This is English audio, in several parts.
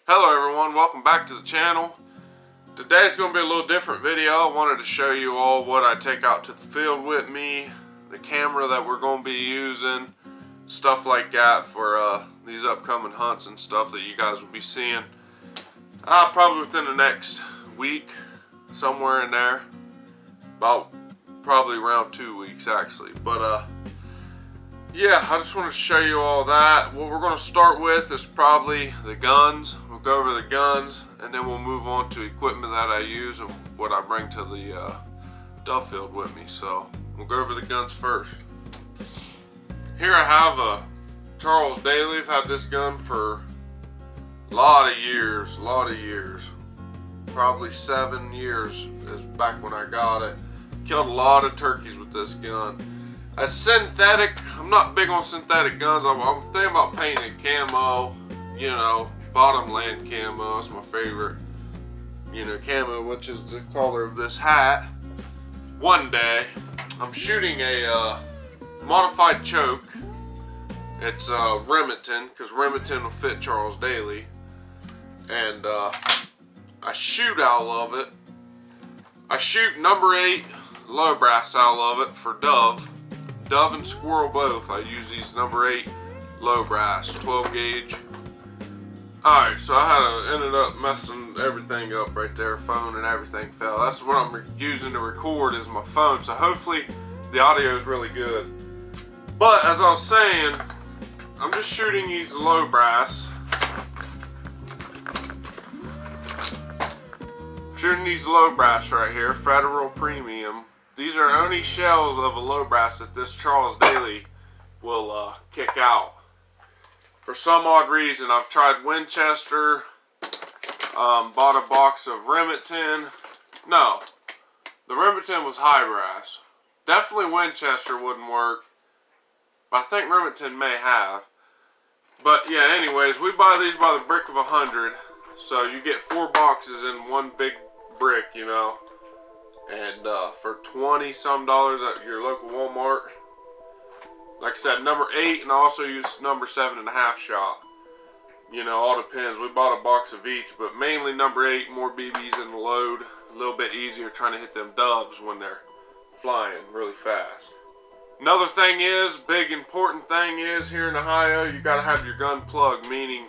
Hello everyone, welcome back to the channel. Today's going to be a little different video. I wanted to show you all what I take out to the field with me, the camera that we're going to be using, stuff like that for these upcoming hunts and stuff that you guys will be seeing. Probably within the next week, somewhere in there. About probably around 2 weeks actually. But yeah, I just want to show you all that. What we're going to start with is probably the guns. We'll go over the guns and then we'll move on to equipment that I use and what I bring to the dove field with me. So we'll go over the guns first. Here I have a Charles Daly. I've had this gun for a lot of years. Probably 7 years is back when I got it. Killed a lot of turkeys with this gun. A synthetic, I'm not big on synthetic guns. I'm thinking about painting camo, you know, bottomland camo. It's my favorite, you know, camo, which is the color of this hat. One day, I'm shooting a modified choke. It's Remington, because Remington will fit Charles Daly. And I shoot out of it. I shoot number 8 low brass out of it for dove. Dove and squirrel both. I use these number 8 low brass 12 gauge. Alright, so I ended up messing everything up right there. Phone and everything fell. That's what I'm using to record is my phone. So hopefully the audio is really good. But as I was saying, I'm just shooting these low brass. Shooting these low brass right here, Federal Premium. These are only shells of a low brass that this Charles Daly will kick out. For some odd reason, I've tried Winchester, bought a box of Remington. No, the Remington was high brass. Definitely Winchester wouldn't work, but I think Remington may have. But yeah, anyways, we buy these by the brick of 100. So you get 4 boxes in one big brick, you know. And for $20 some at your local Walmart. Like I said, number 8, and I also use number 7.5 shot. You know, all depends. We bought a box of each, but mainly number 8, more BBs in the load. A little bit easier trying to hit them doves when they're flying really fast. Another thing is, big important thing is, here in Ohio, you gotta have your gun plugged, meaning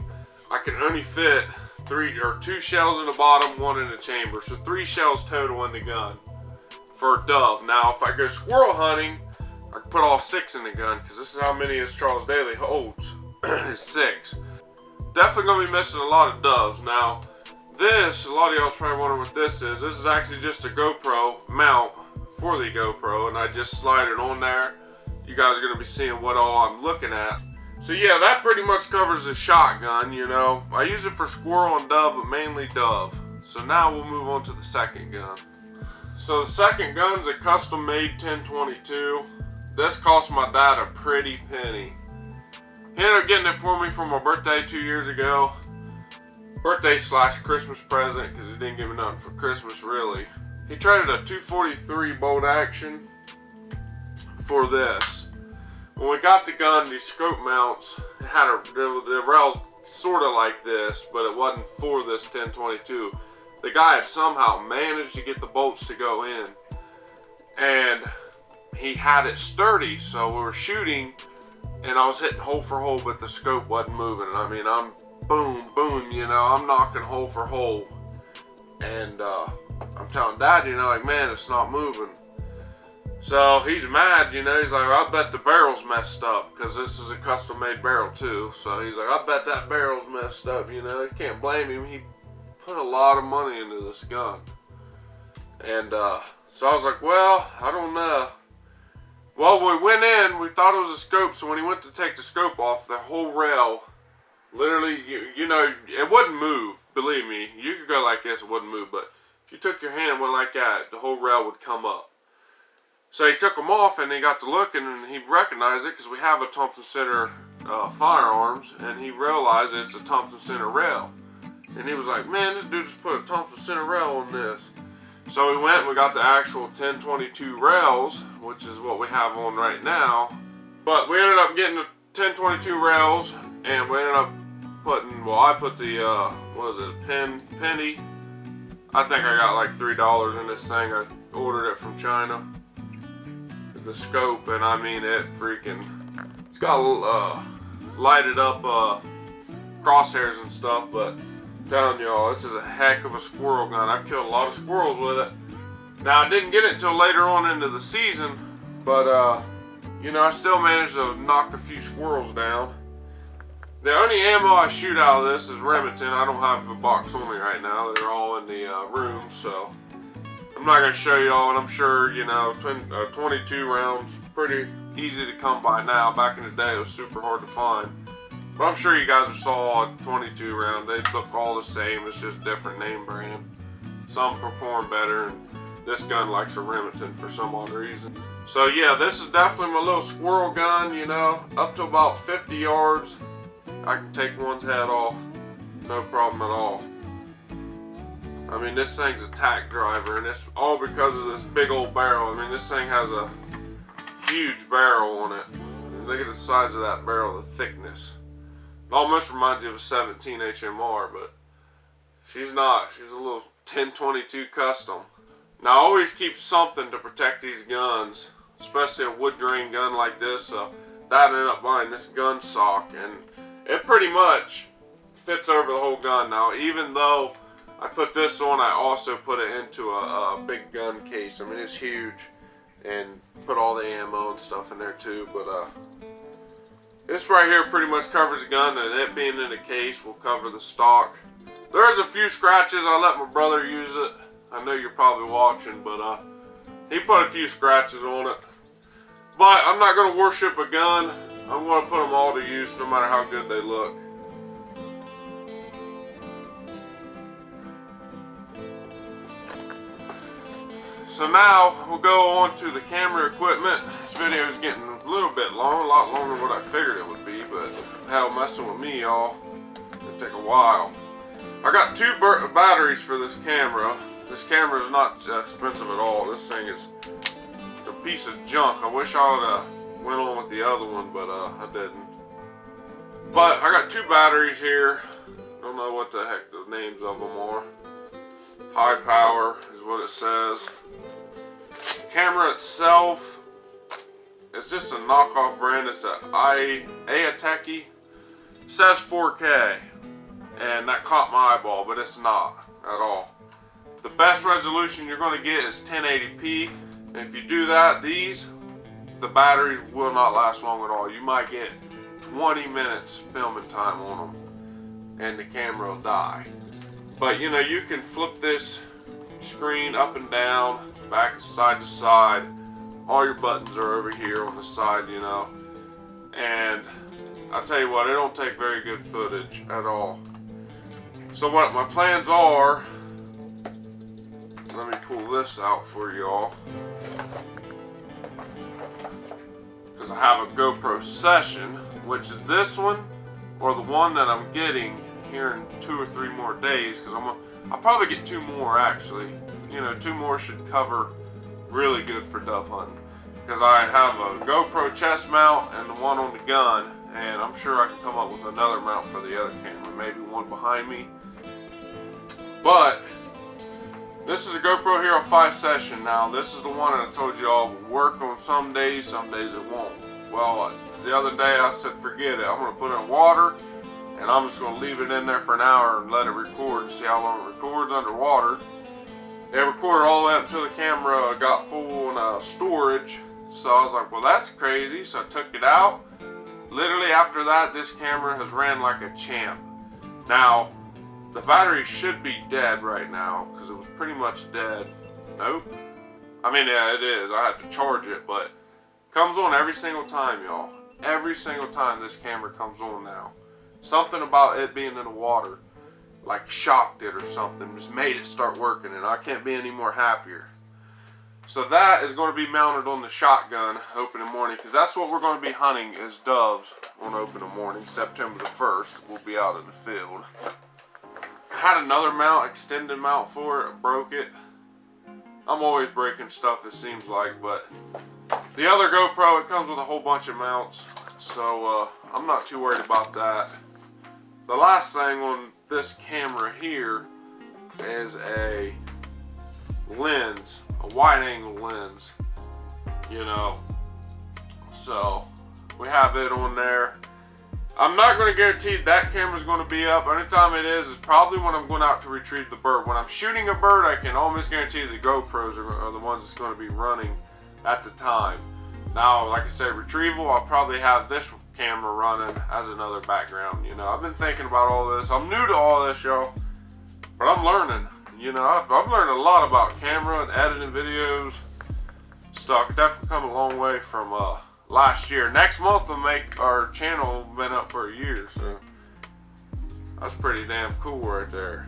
I can only fit 2 shells in the bottom, 1 in the chamber. So 3 shells total in the gun for dove. Now, if I go squirrel hunting, I can put all 6 in the gun because this is how many as Charles Daly holds. Is 6. Definitely gonna be missing a lot of doves. Now, this, a lot of y'all probably wondering what this is. This is actually just a GoPro mount for the GoPro, and I just slide it on there. You guys are gonna be seeing what all I'm looking at. So yeah, that pretty much covers the shotgun, you know. I use it for squirrel and dove, but mainly dove. So now we'll move on to the second gun. So the second gun's a custom made 1022. This cost my dad a pretty penny. He ended up getting it for me for my birthday 2 years ago. Birthday / Christmas present, because he didn't give me nothing for Christmas really. He traded a 243 bolt action for this. When we got the gun, these scope mounts had the rail sort of like this, but it wasn't for this 1022. The guy had somehow managed to get the bolts to go in, and he had it sturdy. So we were shooting, and I was hitting hole for hole, but the scope wasn't moving. I mean, I'm boom, boom, you know, I'm knocking hole for hole, and I'm telling Dad, you know, like, man, it's not moving. So he's mad, you know, he's like, I bet the barrel's messed up, because this is a custom made barrel too. So he's like, I bet that barrel's messed up, you know, you can't blame him. He put a lot of money into this gun. And so I was like, well, I don't know. Well, we went in, we thought it was a scope, so when he went to take the scope off, the whole rail, literally, you know, it wouldn't move, believe me. You could go like this, it wouldn't move, but if you took your hand and went like that, the whole rail would come up. So he took them off and he got to looking and he recognized it because we have a Thompson Center firearms, and he realized it's a Thompson Center rail. And he was like, man, this dude just put a Thompson Center rail on this. So we went and we got the actual 1022 rails, which is what we have on right now. But we ended up getting the 1022 rails, and we ended up I put the, what is it, penny? I think I got like $3 in this thing. I ordered it from China. The scope, and I mean it freaking, it's got lighted up crosshairs and stuff, but I'm telling y'all, this is a heck of a squirrel gun. I've killed a lot of squirrels with it. Now, I didn't get it till later on into the season, but you know, I still managed to knock a few squirrels down. The only ammo I shoot out of this is Remington. I don't have a box on me right now. They're all in the room, so I'm not going to show y'all, and I'm sure, you know, 22 rounds, pretty easy to come by now. Back in the day, it was super hard to find. But I'm sure you guys have saw a 22 round. They look all the same. It's just different name brand. Some perform better, and this gun likes a Remington for some odd reason. So yeah, this is definitely my little squirrel gun, you know. Up to about 50 yards, I can take one's head off. No problem at all. I mean, this thing's a tack driver, and it's all because of this big old barrel. I mean, this thing has a huge barrel on it. And look at the size of that barrel, the thickness. It almost reminds you of a 17 HMR, but she's not. She's a little 1022 custom. Now, I always keep something to protect these guns, especially a wood grain gun like this. So I ended up buying this gun sock, and it pretty much fits over the whole gun. Now, even though I put this on, I also put it into a big gun case. I mean, it's huge, and put all the ammo and stuff in there too. But this right here pretty much covers the gun, and it being in a case will cover the stock. There's a few scratches. I let my brother use it. I know you're probably watching, but he put a few scratches on it. But I'm not going to worship a gun. I'm going to put them all to use, no matter how good they look. So now we'll go on to the camera equipment. This video is getting a little bit long, a lot longer than what I figured it would be, but hell, messing with me, y'all, it'll take a while. I got two batteries for this camera. This camera is not expensive at all. This thing is, it's a piece of junk. I wish I would have went on with the other one, but I didn't. But I got two batteries here. Don't know what the heck the names of them are. High power is what it says. Camera itself, it's just a knockoff brand. It's a Aiteki. It says 4K, and that caught my eyeball, but it's not at all. The best resolution you're going to get is 1080p, and if you do that, the batteries will not last long at all. You might get 20 minutes filming time on them, and the camera will die. But you know, you can flip this screen up and down, back side to side. All your buttons are over here on the side, you know. And I'll tell you what, it don't take very good footage at all. So what my plans are, let me pull this out for y'all, because I have a GoPro Session, which is this one or the one that I'm getting here in 2 or 3 more days, because I'll probably get 2 more actually. You know, 2 more should cover really good for dove hunting, because I have a GoPro chest mount and the one on the gun, and I'm sure I can come up with another mount for the other camera, maybe one behind me. But this is a GoPro Hero 5 Session. Now, this is the one that I told you all will work on some days it won't. Well, the other day I said forget it. I'm going to put it in water, and I'm just going to leave it in there for an hour and let it record and see how long it records underwater. It recorded all the way up until the camera got full on storage. So I was like, well, that's crazy. So I took it out. Literally after that, this camera has ran like a champ. Now, the battery should be dead right now, because it was pretty much dead. Nope. I mean, yeah, it is. I had to charge it, but it comes on every single time, y'all. Every single time this camera comes on now. Something about it being in the water, like shocked it or something, just made it start working, and I can't be any more happier. So that is going to be mounted on the shotgun opening morning, because that's what we're going to be hunting is doves on opening morning. September the 1st, we'll be out in the field. I had another mount, extended mount for it, broke it. I'm always breaking stuff, it seems like, but the other GoPro, it comes with a whole bunch of mounts, so I'm not too worried about that. the last thing on this camera here is a lens, a wide angle lens, you know. So we have it on there. I'm not going to guarantee that camera's going to be up. Only time it is probably when I'm going out to retrieve the bird. When I'm shooting a bird, I can almost guarantee the GoPros are the ones that's going to be running at the time. Now, like I said, retrieval, I'll probably have this camera running as another background. You know, I've been thinking about all this. I'm new to all this, y'all, but I'm learning. You know, I've learned a lot about camera and editing videos stuff. Definitely come a long way from last year. Next month will make our channel been up for a year, so that's pretty damn cool right there.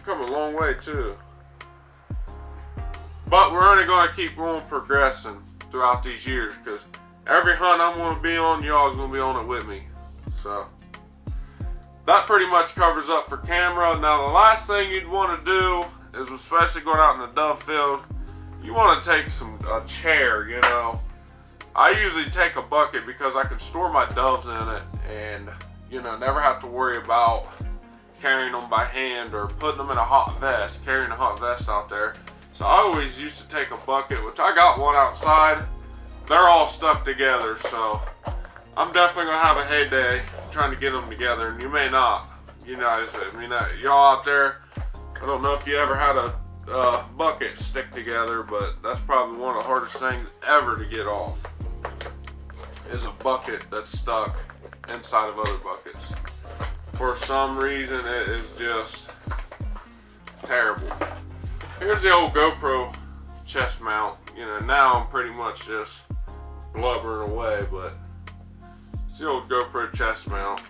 Come a long way too. But we're only going to keep on progressing throughout these years, because every hunt I'm going to be on, y'all's going to be on it with me. So that pretty much covers up for camera. Now the last thing you'd want to do is, especially going out in the dove field, you want to take a chair, you know. I usually take a bucket because I can store my doves in it and, you know, never have to worry about carrying them by hand or putting them in a hot vest, carrying a hot vest out there. So I always used to take a bucket, which I got one outside. They're all stuck together, so I'm definitely going to have a heyday trying to get them together, and you may not. You know, I mean, y'all out there, I don't know if you ever had a bucket stick together, but that's probably one of the hardest things ever to get off, is a bucket that's stuck inside of other buckets. For some reason, it is just terrible. Here's the old GoPro chest mount. You know, now I'm pretty much just blubbering away, but it's the old GoPro chest mount.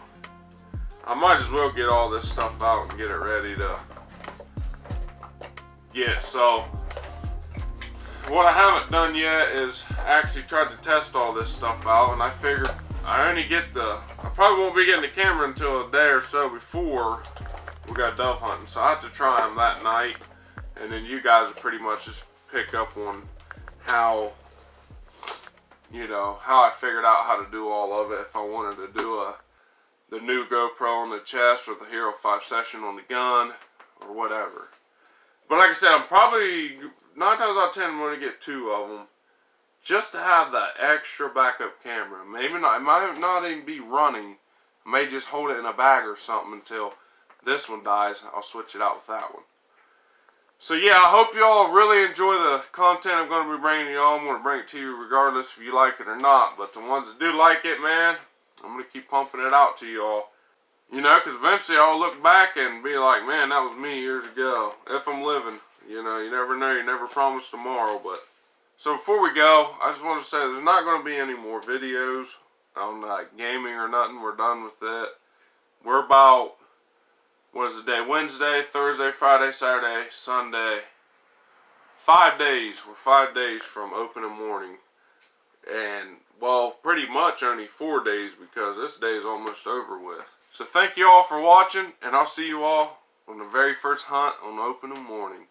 I might as well get all this stuff out and get it ready to... Yeah, so what I haven't done yet is actually tried to test all this stuff out, and I figured I probably won't be getting the camera until a day or so before we got dove hunting, so I have to try them that night, and then you guys will pretty much just pick up on how, you know, how I figured out how to do all of it, if I wanted to do the new GoPro on the chest or the Hero 5 Session on the gun or whatever. But like I said, I'm probably 9 times out of 10 going to get 2 of them, just to have that extra backup camera. Maybe not, it might not even be running. I may just hold it in a bag or something until this one dies. I'll switch it out with that one. So yeah, I hope y'all really enjoy the content I'm going to be bringing to y'all. I'm going to bring it to you regardless if you like it or not. But the ones that do like it, man, I'm going to keep pumping it out to y'all. You know, because eventually I'll look back and be like, man, that was me years ago. If I'm living. You know, you never know. You never promise tomorrow. But so before we go, I just want to say there's not going to be any more videos on gaming or nothing. We're done with that. We're about, what is the day? Wednesday, Thursday, Friday, Saturday, Sunday. 5 days. We're 5 days from opening morning. And, well, pretty much only 4 days because this day is almost over with. So thank you all for watching, and I'll see you all on the very first hunt on opening morning.